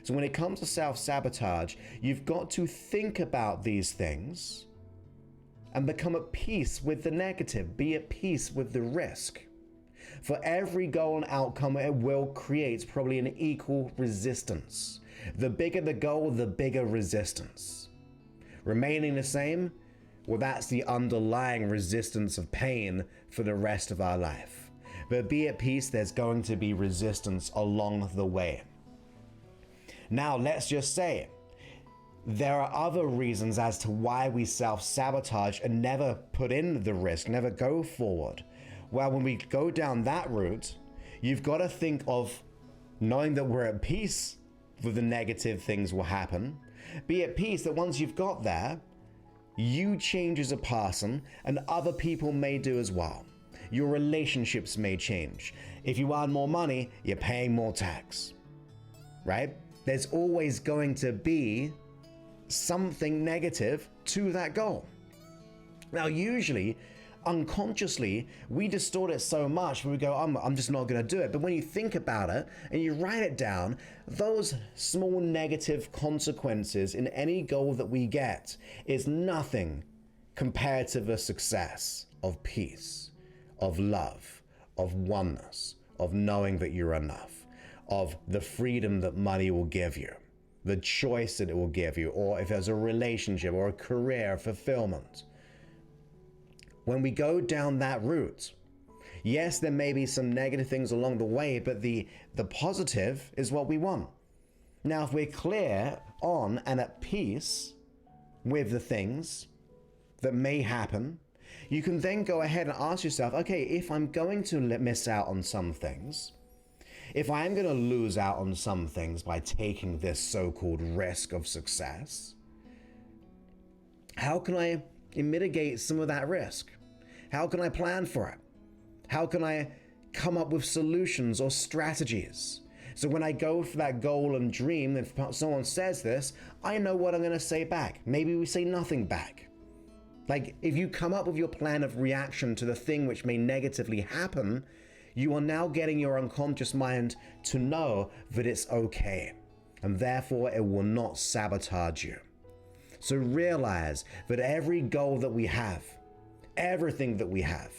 So when it comes to self-sabotage, you've got to think about these things and become at peace with the negative, be at peace with the risk. For every goal and outcome, it will create probably an equal resistance. The bigger the goal, the bigger resistance. Remaining the same, well, that's the underlying resistance of pain for the rest of our life. But be at peace, there's going to be resistance along the way. Now, let's just say there are other reasons as to why we self-sabotage and never put in the risk, never go forward. Well, when we go down that route, you've got to think of knowing that we're at peace with the negative things will happen. Be at peace that once you've got there, you change as a person and other people may do as well. Your relationships may change. If you earn more money, you're paying more tax, right? There's always going to be something negative to that goal. Now, usually, unconsciously, we distort it so much when we go, I'm just not going to do it. But when you think about it and you write it down, those small negative consequences in any goal that we get is nothing compared to the success of peace, of love, of oneness, of knowing that you're enough, of the freedom that money will give you, the choice that it will give you, or if there's a relationship or a career fulfillment. When we go down that route, yes, there may be some negative things along the way, but the positive is what we want. Now, if we're clear on and at peace with the things that may happen, you can then go ahead and ask yourself, okay, if I'm going to miss out on some things, if I am going to lose out on some things by taking this so-called risk of success, how can I mitigate some of that risk? How can I plan for it? How can I come up with solutions or strategies? So when I go for that goal and dream, if someone says this, I know what I'm going to say back. Maybe we say nothing back. Like, if you come up with your plan of reaction to the thing which may negatively happen, you are now getting your unconscious mind to know that it's okay, and therefore it will not sabotage you. So realize that every goal that we have, everything that we have,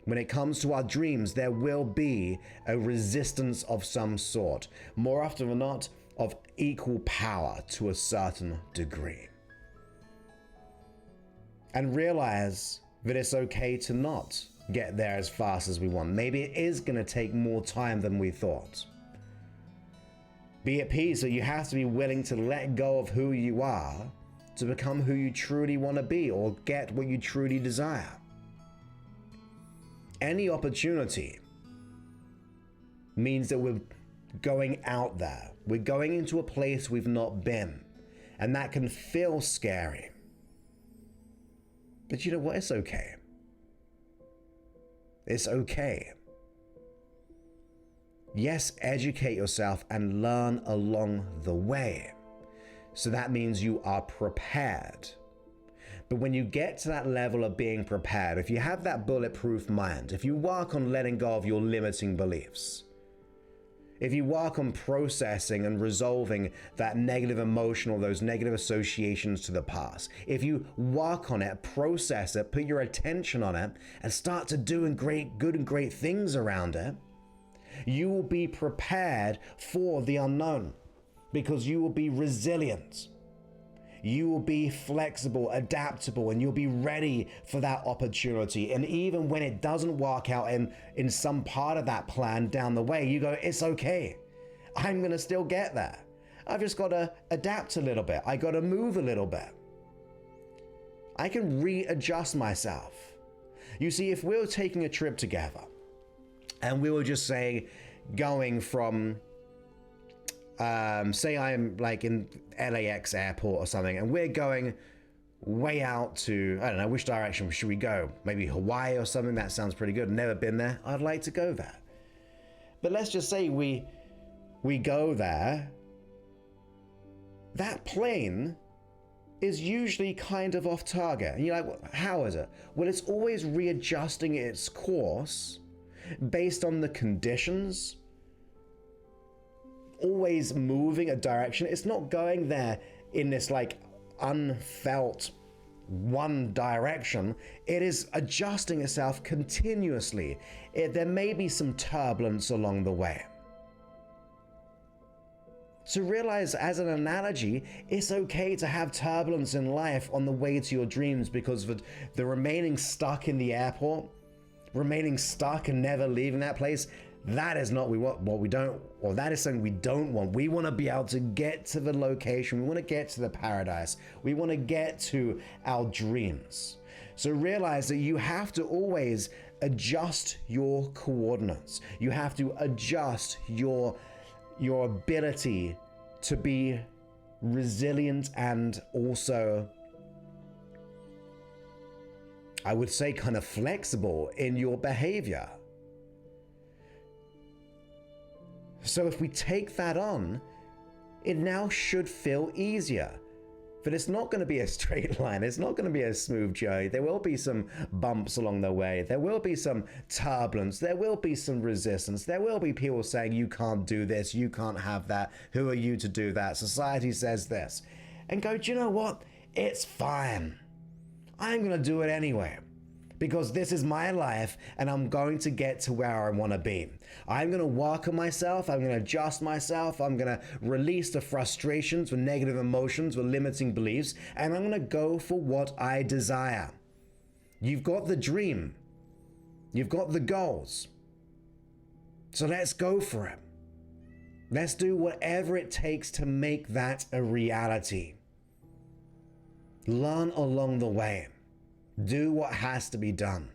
when it comes to our dreams, there will be a resistance of some sort, more often than not, of equal power to a certain degree. And realize that it's okay to not get there as fast as we want. Maybe it is going to take more time than we thought. Be at peace that you have to be willing to let go of who you are to become who you truly want to be or get what you truly desire. Any opportunity means that we're going out there. We're going into a place we've not been, and that can feel scary. But you know what? It's okay. It's okay. Yes, educate yourself and learn along the way. So that means you are prepared. But when you get to that level of being prepared, if you have that bulletproof mind, if you work on letting go of your limiting beliefs, if you work on processing and resolving that negative emotion or those negative associations to the past, if you work on it, process it, put your attention on it, and start to doing good and great things around it, you will be prepared for the unknown because you will be resilient. You will be flexible, adaptable, and you'll be ready for that opportunity. And even when it doesn't work out in some part of that plan down the way, you go, it's okay. I'm going to still get there. I've just got to adapt a little bit. I got to move a little bit. I can readjust myself. You see, if we were taking a trip together and we were just say going from say I'm like in LAX airport or something, and we're going way out to, I don't know, which direction should we go? Maybe Hawaii or something. That sounds pretty good. Never been there. I'd like to go there. But let's just say we go there. That plane is usually kind of off target. And you're like, well, how is it? Well, it's always readjusting its course based on the conditions always moving a direction. It's not going there in this like unfelt one direction. It is adjusting itself continuously. There may be some turbulence along the way. So realize, as an analogy, it's okay to have turbulence in life on the way to your dreams, because the remaining stuck in the airport, remaining stuck and never leaving that place, that is not what we don't, or that is something we don't want. We want to be able to get to the location. We want to get to the paradise. We want to get to our dreams. So realize that you have to always adjust your coordinates. You have to adjust your ability to be resilient and also, I would say, kind of flexible in your behavior. So if we take that on, it now should feel easier. But it's not going to be a straight line. It's not going to be a smooth journey. There will be some bumps along the way. There will be some turbulence. There will be some resistance. There will be people saying, you can't do this. You can't have that. Who are you to do that? Society says this. And go, do you know what? It's fine. I'm going to do it anyway. Because this is my life and I'm going to get to where I want to be. I'm going to work on myself. I'm going to adjust myself. I'm going to release the frustrations with negative emotions, with limiting beliefs, and I'm going to go for what I desire. You've got the dream. You've got the goals. So let's go for it. Let's do whatever it takes to make that a reality. Learn along the way. Do what has to be done.